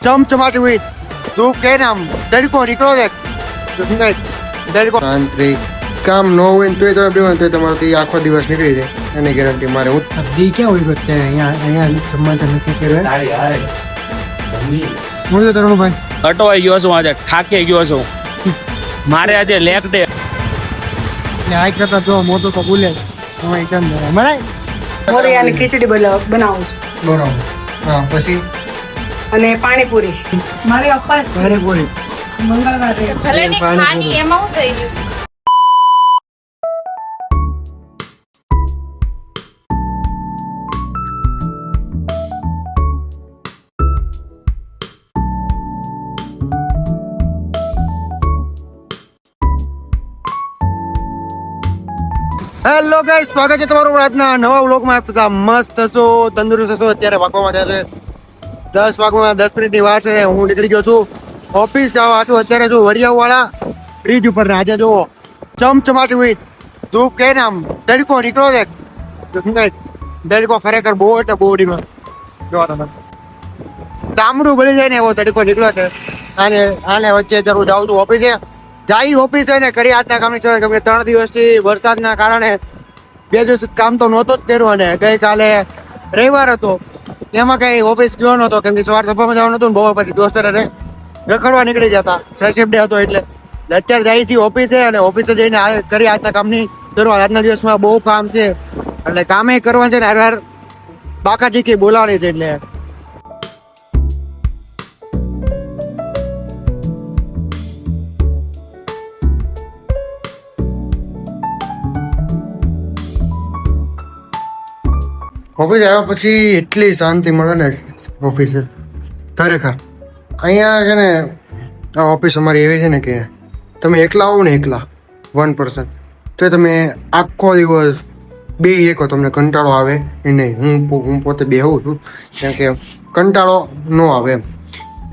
ચમચમાટી હોય ધૂપ કે આમ તડકો નીકળો છે તડકો તાંત્રિક કામ ન હોય ને તોય તમે બેવો તો તમારાથી આખો દિવસ નીકળી જાય એની ગેરંટી મારે હું દી ક્યાં હોય કે અહીંયા જમવા નથી કર્યો હું તો તરુણભાઈ અટવાઈ ગયો છું આજે થાકી ગયો છું મારે આજે લેગ ડે આ કરતા જો મોટો તો બોલે તમારી કેમ મને મોરિયાની ખીચડી બનાવું છું બરાબર હા પછી અને પાણીપુરી મારે અપાસ છે પાણીપુરી મંગળવારે ભલે ને ખાની એમાં હું થઈ ગયું હેલો ગાઈસ સ્વાગત છે તમારું આજના નવા વ્લોગમાં આપતા મસ્ત છો તંદુરસ્ત છો અત્યારે વાગવામાં થયા છે 10 વાગવામાં 10 મિનિટની વાર છે હું નીકળી ગયો છું ઓફિસ જવા છું અત્યારે જો વરિયાવાળા બ્રિજ ઉપર ને આજે જો ચમચમાટી હોય ધૂપ કે આમ તડકો નીકળો છે તડકો ખરેખર બહુ એટલે બહુ ડીમાં જો તમે ચામડું બળી જાય ને એવો તડકો નીકળ્યો છે આને વચ્ચે જરૂર જાઉં છું ઓફિસે જાય ઓફિસે ને કરી આજના કામની છે કેમ કે 3 દિવસથી વરસાદના કારણે 2 દિવસ કામ તો નહોતું જ કર્યું અને ગઈકાલે રવિવાર હતો એમાં કઈ ઓફિસ ગયો નહોતો કેમ કે સવાર સભામાં જવાનું હતું ને બપોર પછી દોસ્તરે રખડવા નીકળી જતા ફ્રેશિપ ડે હતો એટલે અત્યારે જાય છે ઓફિસે અને ઓફિસે જઈને કરી આજના કામની શરૂઆત આજના દિવસમાં બહુ કામ છે એટલે કામે કરવાનું છે ને હાર બાકાજી કે બોલાવાની છે એટલે ઓફિસ આવ્યા પછી એટલી શાંતિ મળે ને ઓફિસે ખરેખર અહીંયા છે ને આ ઓફિસ અમારી એવી છે ને કે તમે એકલા આવો ને એકલા 1% તો તમે આખો દિવસ બે એકો તમને કંટાળો આવે એ નહીં હું પોતે બેહું છું કેમ કે કંટાળો ન આવે એમ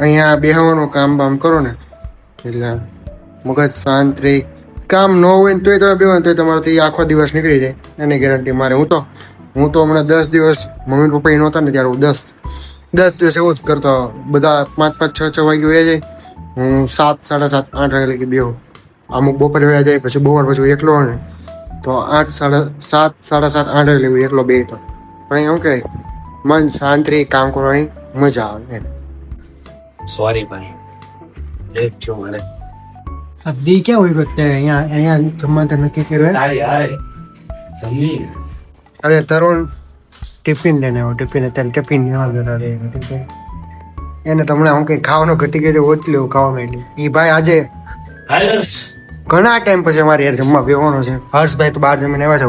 અહીંયા બેહવાનું કામ બામ કરો ને એટલે મગજ શાંત રહી કામ ન હોય ને તોય તમે બેહો ને તોય તમારાથી આખો દિવસ નીકળી જાય એની ગેરંટી મારે હું તો હમણાં 10 દિવસ મમ્મી પપ્પા એ નહોતા ને ત્યારે હું 10 દિવસ એવું જ કરતો બધા 5 6 વાગે વયા જાય હું 7 7:30 8 વાગે લગી બેહું અમુક બપોરે વયા જાય પછી બપોર પછી એકલો ને તો 8 7:30 8 વાગે એકલો બેહતો પણ એવું કે મન શાંત રહી કામ કરવાની મજા આવે એમ સોરી ભાઈ એક છો મારે દી ક્યાં હોય વખતે અહીંયા જમવા નથી કર્યો અરે તરુણ ટિફિન લઈને આવ્યો ટિફિન અત્યારે ટિફિન એને તમને હું કંઈ ખાવાનું ઘટી ગયું છે ઓછું લેવું ખાવાનું એટલે એ ભાઈ આજે ઘણા ટાઈમ પછી અમારે યાર જમવા બેવાનો છે હર્ષભાઈ તો બહાર જમીને આવ્યા છે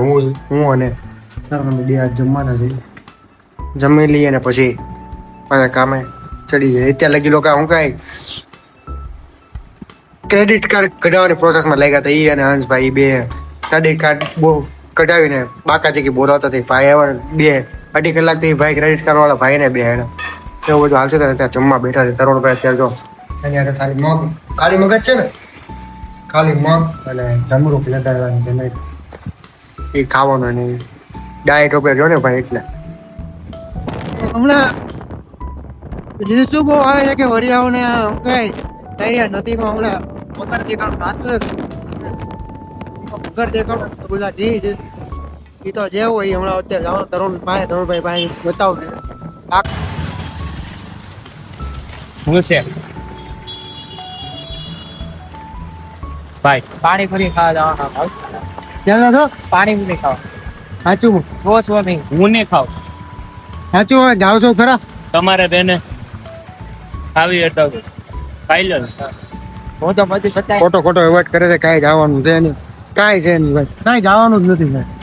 હું અને તરુણ બે આજ જમવાના છે જમી લઈએ ને પછી પાછા કામે ચડી જાય અત્યારે લગી લોકો હું કાંઈ ક્રેડિટ કાર્ડ કઢાવવાની પ્રોસેસમાં લાગ્યા હતા એ અને હંસભાઈ બે ક્રેડિટ કાર્ડ બહુ કઢાવીને બાકાજી કે બોલાવતા થઈ ભાઈ આવ્યા 2-2.5 કલાકથી ભાઈ ક્રેડિટ કાર્ડ વાળા ભાઈને બે એવું બધું હાલતું ત્યાં જમવા બેઠા છે તરુણભાઈ અત્યારે જો એની આગળ ખાલી મગ કાળી મગજ છે ને ખાલી મગ અને જમરૂક લેતા એ ખાવાનું અને ડાયટ ઉપર જો ને ભાઈ એટલે હમણાં રીલ્સો બહુ આવે છે કે વરિયાઓને કઈ તૈયાર નદીમાં હમણાં પકડ દેખાડું સાચું ઘર દેખાડો બધા જે એ તો જે હોય હમણાં અત્યારે જાઓ તરુણભાઈ પાસે બતાવું હું છે ભાઈ પાણીપુરી ખાવા જવાના ક્યાં છો પાણીપુરી ખાવા સાચું બસ નહીં હું નહીં ખાવ સાચું જાઓ છો ખરા તમારે બેને ખાવી એટલે ખાઈ લો હું તો બધી બતાવી ખોટો એવોઇડ કરે છે કાંઈ જવાનું છે નહીં કાંઈ છે નહીં ભાઈ કાંઈ જવાનું જ નથી ભાઈ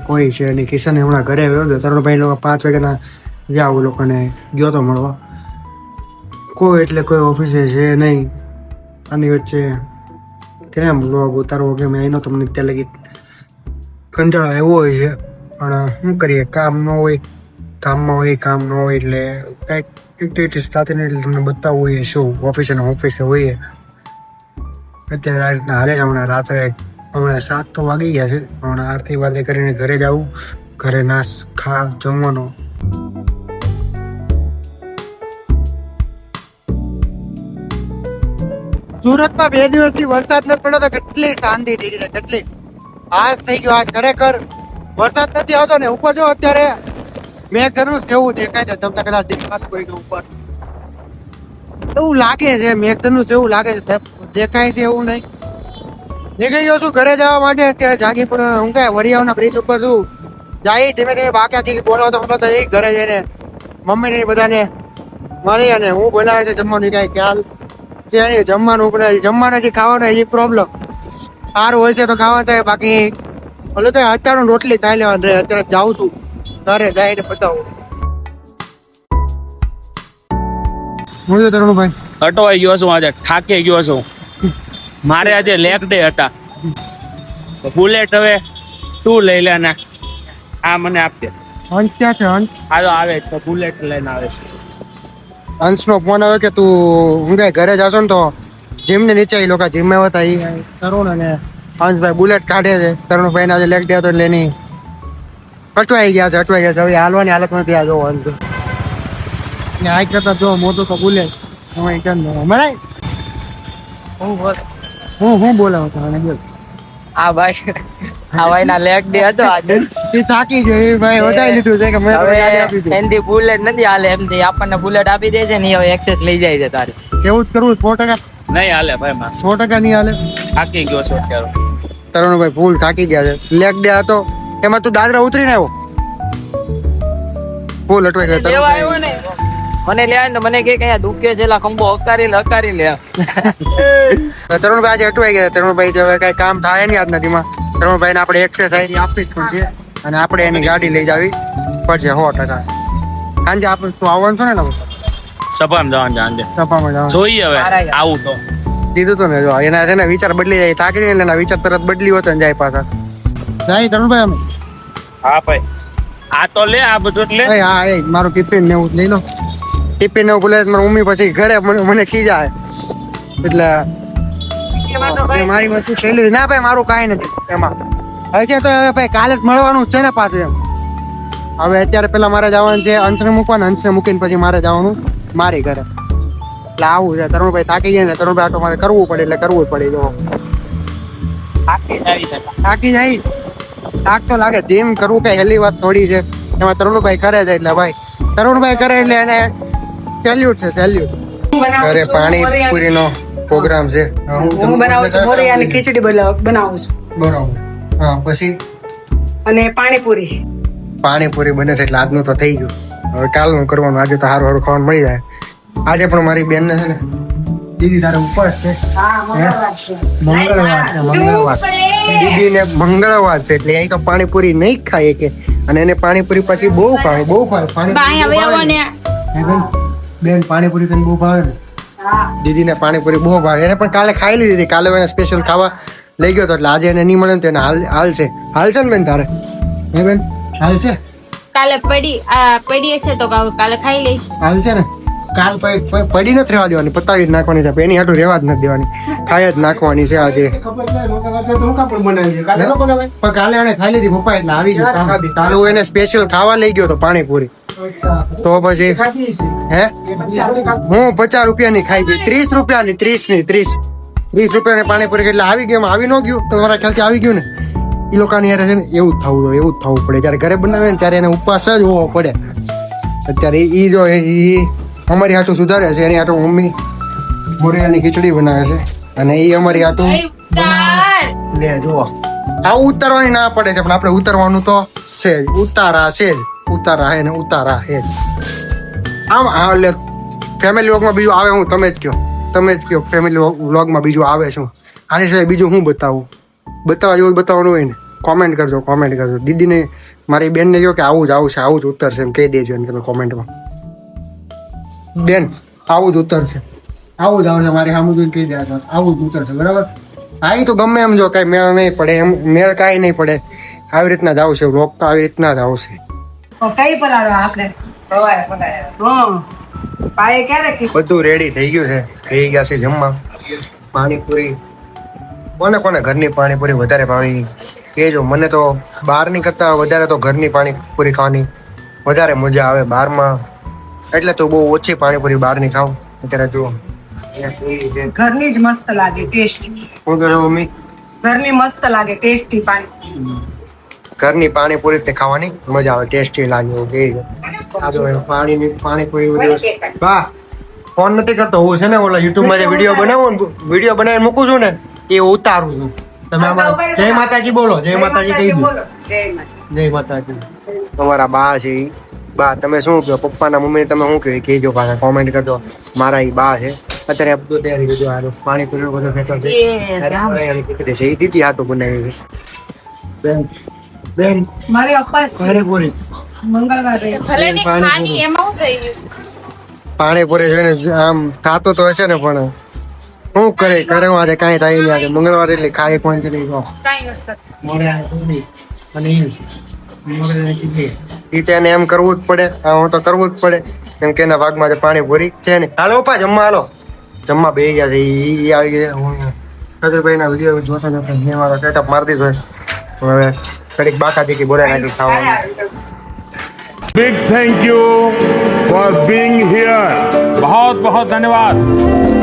કોઈ છે નહીં કિશન હમણાં ઘરે આવ્યો હતો તરુણભાઈ લોકો 5 વાગ્યાના ગયા હું લોકોને ગયો તો મળવા કોઈ ઓફિસે છે નહીં આની વચ્ચે કેમ બ્લોગ ઉતારવો કે મેં એનો તમને ત્યાં લગી કંટાળો આવ્યો હોય છે પણ શું કરીએ કામ ન હોય કામમાં હોય કામ ન હોય એટલે કાંઈક એક્ટિવિટીઝ સાથે એટલે તમને બતાવવું હોય શું ઓફિસે હોઈએ અત્યારે આ રીતના હાલે છે હમણાં રાત્રે 7 તો વાગી ગયા છે હમણાં આરતી વારતી કરીને ઘરે જવું ઘરે જમવાનો સુરતમાં 2 દિવસથી વરસાદ નથી પડ્યો તો કેટલી શાંતિ થઈ ગઈ છે, કેટલી આજ થઈ ગયો. આજ ખરેખર વરસાદ નથી આવતો ને ઉપર જો અત્યારે મેઘધનુષ જેવું દેખાય છે. તમને કદાચ દેખાતું હોય કે ઉપર એવું લાગે છે, મેઘધનુષ જેવું લાગે છે, દેખાય છે એવું નહીં. નીકળી ગયો છું ઘરે જવા માટે. અત્યારે જાગીપુર હું કહેવાય વરિયાવના બ્રિજ ઉપર છું. જાય ધીમે ધીમે બાક્યાથી બોલાવતો જઈ ઘરે જઈને મમ્મીને બધાને મળી અને હું બોલાવે છે જમવાનું કઈ ખ્યાલ છે નહીં. જમવાનું બનાવી જમવાનાથી ખાવાના એ પ્રોબ્લેમ. સારું હોય છે તો ખાવા થાય, બાકી ઓલું તો અત્યારે રોટલી ખાઈ લેવાની રહે. અત્યારે જાઉં છું ઘરે જઈને બતાવું. હું છે તરુણભાઈ અટવાઈ ગયો છું, આજે થાકી ગયો છું. મારે આજે લેગ ડે હતા. બુલેટ હવે તું લઈ લે ને આ મને આપજે. અંશ ક્યાં છે? અંશ હાલો આવે તો બુલેટ લઈને આવે છે. અંશનો ફોન આવે કે તું હું કઈ ઘરે જાશો ને તો જીમ ને નીચે લોકો જીમ આવ્યા હતા એ તરુણ અને અંશભાઈ બુલેટ કાઢે છે. તરુણભાઈ ને આજે લેગ ડે હતો એટલે એની અટવાઈ ગયા છે. હવે હાલવાની હાલતમાં ત્યાં જોવો અંશ ને આ કરતા જો મોટું તો બુલેટ મને હું બોલાવો તને બોલ. આ ભાઈ ના લેગ ડે હતો આજે. એ થાકી ગયો એ ભાઈ વધારી લીધું છે કે મેં તો ગાડી આપી દીધી. એનથી બુલેટ નથી હાલે, એમથી આપણને બુલેટ આપી દે છે ને હવે એક્સેસ લઈ જાય છે તારે. એવું જ કરવું 100%. નહીં હાલે ભાઈ માં 100% નહીં હાલે. થાકી ગયો છું અત્યારે. તરુણભાઈ ફૂલ થાકી ગયા છે. લેગ ડે હતો એમાં તું દાદરા ઉતરીને આવ્યો ફૂલ અટવાઈ ગયો. લેવા આવ્યો ને મને લે ને મને કે કયા દુખે છે લા ખંભો હકારી લે. તરુણભાઈ આજે અટવાઈ ગયા. તરુણભાઈ હવે કઈ કામ થાય નહીં આજ નદીમાં. તરુણભાઈ ને આપણે એક્સરસાઇઝ આપવી જ પડશે અને આપણે એની ગાડી લઈ જવી પડશે 100%. સાંજે આપણે તું આવવાનું છો ને સભામાં જવાનું છે આજે. સભામાં જવાનું જોઈએ હવે આવું તો દીધું તો ને જો એના છે ને વિચાર બદલી જાય. થાકી જાય એટલે વિચાર તરત બદલી હોતો ને જાય પાછા જાય. તરુણભાઈ અમે હા ભાઈ આ તો લે આ બધું એટલે હા એ મારું ટિફિન ને એવું લઈ લો. ટિફિન ને એવું ભૂલે મારી મમ્મી પછી ઘરે મને ખીજાય એટલે મારી વસ્તુ લઈ લીધી. ના ભાઈ મારું કાંઈ નથી એમાં. હવે છે તો હવે ભાઈ કાલે જ મળવાનું છે ને પાછું એમ. હવે અત્યારે પેલા મારે જવાનું છે અંશને મૂકવાનું. અંશને મૂકીને પછી મારે જવાનું મારી ઘરે. એટલે આવું છે. તરુણભાઈ થાકી જાય ને તરુણભાઈ આટો મારે કરવું પડે એટલે કરવું જ પડે. જો થાકી જાય થાક તો લાગે. જીમ કરવું કઈ હેલી વાત થોડી છે. એમાં તરુણભાઈ કરે છે એટલે ભાઈ તરુણભાઈ કરે એટલે એને સેલ્યુટ છે સેલ્યુટ. ઘરે પાણીપુરીનો પ્રોગ્રામ છે. હું બનાવું છું મોરિયાની ખીચડી બનાવું છું. બરાબર. હા પછી અને પાણીપુરી બને છે એટલે આજનું તો થઈ ગયું. હવે કાલનું કરવાનું. આજે તો સારું સારું ખાવાનું મળી જાય. આજે પણ મારી બેન ને છે ને દીદી તારે ઉપવાસ છે. મંગળવાર દીદી ને મંગળવાર છે એટલે અહીં તો પાણીપુરી નહીં ખાય કે. અને એને પાણીપુરી પછી બહુ ભાવે ભાઈ હવે આવો ને બેન પાણીપુરી તને બહુ ભાવે ને. દીદી ને પાણીપુરી બહુ ભાવે. એને પણ કાલે ખાઈ લીધી હતી. કાલે એને સ્પેશિયલ ખાવા લઈ ગયો હતો એટલે આજે એને નહીં મળે ને તો એને હાલ છે ને બેન તારે હે બેન હાલ છે. કાલે પડી હશે તો કાલે ખાઈ લઈશ. હાલ છે ને કાલ પડી નથી રહેવા દેવાની. પતાવી જ નાખવાની છે. એની હાટું રહેવા જ નથી દેવાની. ખાઈ જ નાખવાની છે આજે. પણ કાલે એને ખાઈ લીધી પપ્પા એટલે આવી ગયું. કાલે હું એને સ્પેશિયલ ખાવા લઈ ગયો હતો પાણીપુરી. તો પછી હે હું 50 રૂપિયાની ખાઈ ગઈ. 30 રૂપિયાની 30 રૂપિયાની પાણીપુરી એટલે આવી ગયું. આવી ન ગયું તો મારા ખ્યાલથી આવી ગયું ને. એ લોકોની યાર છે ને એવું જ થવું પડે. જયારે ઘરે બનાવે ને ત્યારે એને ઉપવાસ જ હોવો પડે. અત્યારે એ જો એ અમારી હાટું સુધારે છે. એની હાટું મમ્મી મોરિયાની ખીચડી બનાવે છે અને એ અમારી હાટું લે જુઓ આવું ઉતારવાની ના પડે છે પણ આપણે ઉતારવાનું તો છે જ. ઉતારા છે જ. ઉતારા હે ને ઉતારા હે જ. આમ હા એટલે ફેમિલી વ્લોગમાં બીજું આવે હું તમે જ કયો ફેમિલી વ્લોગમાં બીજું આવે શું. આની સિવાય બીજું હું બતાવવા જેવું બતાવવાનું હોય ને કોમેન્ટ કરજો. દીદીને મારી બેનને કહો કે આવું જ આવશે આવું જ ઉતરશે એમ કહી દેજો એમ તમે કોમેન્ટમાં. બેન આવું જ ઉતરશે આવું જ આવશે. મારી સામું જોઈને કહી દેજો આવું જ ઉતરશે બરાબર. હા એ તો ગમે એમ જો કાંઈ મેળ નહીં પડે એમ મેળ કાંઈ નહીં પડે. આવી રીતના જ આવશે વ્લોગ તો આવી રીતના જ આવશે. કઈ પલાળો આપણે પાયે ક્યારે બધું રેડી થઈ ગયું છે. થઈ ગયા છે જમવા. પાણીપુરી કોને ઘરની પાણીપુરી વધારે ભાવી કહેજો. મને તો બહારની કરતાં વધારે તો ઘરની પાણીપુરી ખાવાની વધારે મજા આવે. બહારમાં એટલે તો બહુ ઓછી પાણીપુરી બહારની ખાઉં. અત્યારે જુઓ ઘરની જ મસ્ત લાગે ટેસ્ટી શું કરો મમ્મી? ઘરની મસ્ત લાગે ટેસ્ટી પાણી ઘરની પાણીપુરી તે ખાવાની મજા આવે, ટેસ્ટી લાગે એવું કહે છે. આ જો પાણીપુરી બધી વાહ. ફોન નથી કરતો હું, છે ને ઓલા યુટ્યુબમાં જે વિડીયો બનાવું ને, વિડીયો બનાવીને મૂકું છું ને એ ઉતારું છું. તમે અમારા જય માતાજી બોલો, જય માતાજી કહી દો. જય માતાજી. તમારા બા છે ઈ. બા તમે શું કહો? પપ્પાના મમ્મી તમે શું કહો? કહેજો પાછા કોમેન્ટ કરજો. મારા ઈ બા છે. અત્યારે આ બધું તૈયારી કરજો. આ પાણીપુરી બધો ખેતો છે. એ દીદી હાટું બનાવી છે. બેન બેન મારી અપાસ છે પાણીપુરી મંગળવારે ભલે ને ખાની એમાં હું થઈ ગયું પાણીપુરી જોઈને આમ થાતું તો હશે ને, પણ શું કરે કરે હું આજે કાંઈ થાય નહીં. આજે મંગળવાર એટલે ખાઈ પણ નહીં. કાંઈ નથી. મોડે અને ઈ તેને એમ કરવું જ પડે, હું તો કરવું જ પડે, કેમ કે એના ભાગમાં જે પાણીપુરી છે ને. હાલો પપ્પા જમવા, હાલો જમવા બેસી ગયા છે. ઈ આવી ગયા. સદુભાઈના વિડીયો જોતા જોતા મેં મારો સેટઅપ મારી દીધો. હવે કડીક બાકા દીકી બોલાય નાખી ખાવાનું. Big thank you for being here. बहुत बहुत धन्यवाद.